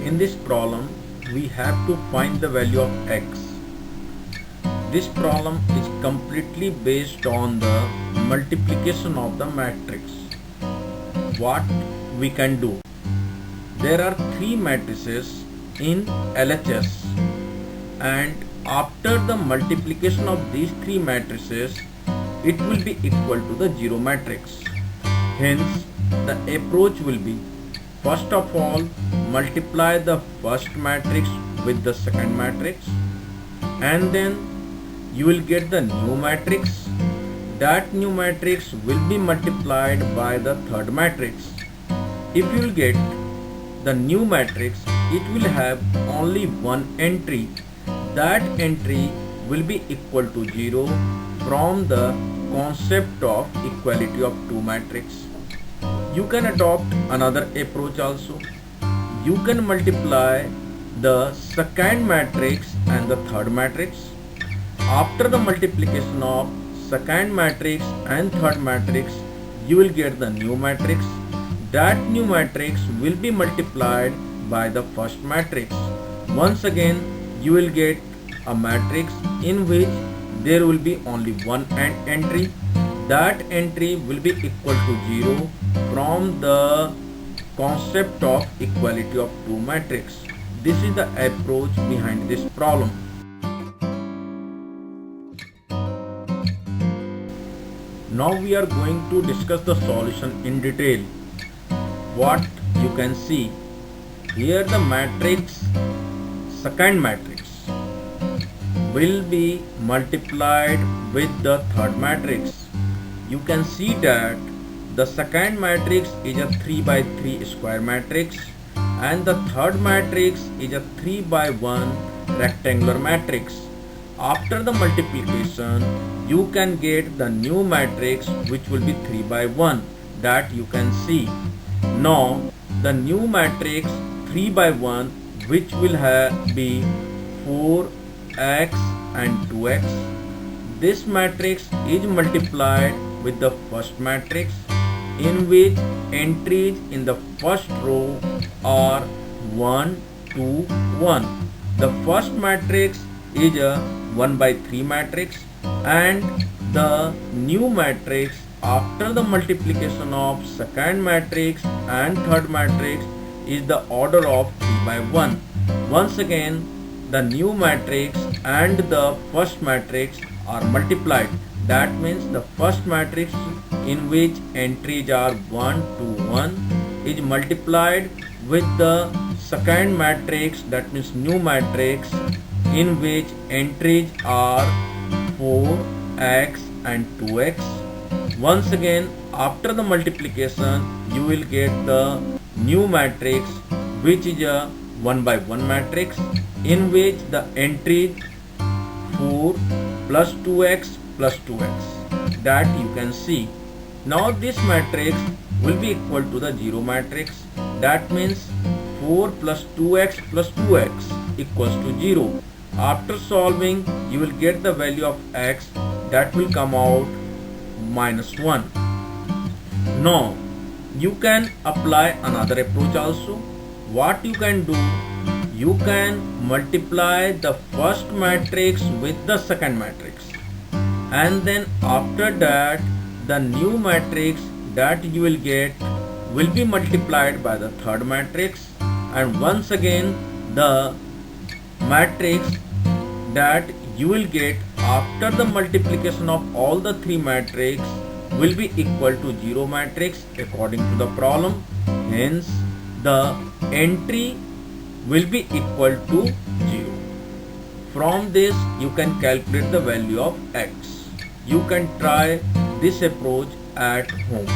In this problem, we have to find the value of x. This problem is completely based on the multiplication of the matrix. What we can do? There are three matrices in LHS, and after the multiplication of these three matrices, it will be equal to the zero matrix. Hence, the approach will be, first of all, multiply the first matrix with the second matrix, and then you will get the new matrix. That new matrix will be multiplied by the third matrix. If you will get the new matrix, it will have only one entry. That entry will be equal to 0 from the concept of equality of two matrices. You can adopt another approach also. You can multiply the second matrix and the third matrix. After the multiplication of second matrix and third matrix, you will get the new matrix. That new matrix will be multiplied by the first matrix. Once again, you will get a matrix in which there will be only one entry. That entry will be equal to 0 from the concept of equality of two matrix. This is the approach behind this problem. Now we are going to discuss the solution in detail. What you can see here, the matrix, second matrix will be multiplied with the third matrix. You can see that the second matrix is a 3 by 3 square matrix and the third matrix is a 3 by 1 rectangular matrix. After the multiplication, you can get the new matrix which will be 3 by 1, that you can see. Now the new matrix 3 by 1 which will be 4x and 2x. This matrix is multiplied with the first matrix, in which entries in the first row are 1, 2, 1. The first matrix is a 1 by 3 matrix, and the new matrix after the multiplication of second matrix and third matrix is the order of 3 by 1. Once again, the new matrix and the first matrix are multiplied. That means the first matrix in which entries are 1, 2, 1 is multiplied with the second matrix, that means new matrix, in which entries are 4x and 2x. Once again, after the multiplication, you will get the new matrix which is a 1 by 1 matrix, in which the entries 4 plus 2x plus 2x, that you can see. Now this matrix will be equal to the 0 matrix. That means 4 plus 2x plus 2x equals to 0. After solving, you will get the value of x, that will come out -1. Now you can apply another approach also. What you can do, you can multiply the first matrix with the second matrix, and then after that the new matrix that you will get will be multiplied by the third matrix, and once again the matrix that you will get after the multiplication of all the three matrix will be equal to 0 matrix according to the problem. Hence, the entry will be equal to 0. From this, you can calculate the value of x. You can try this approach at home.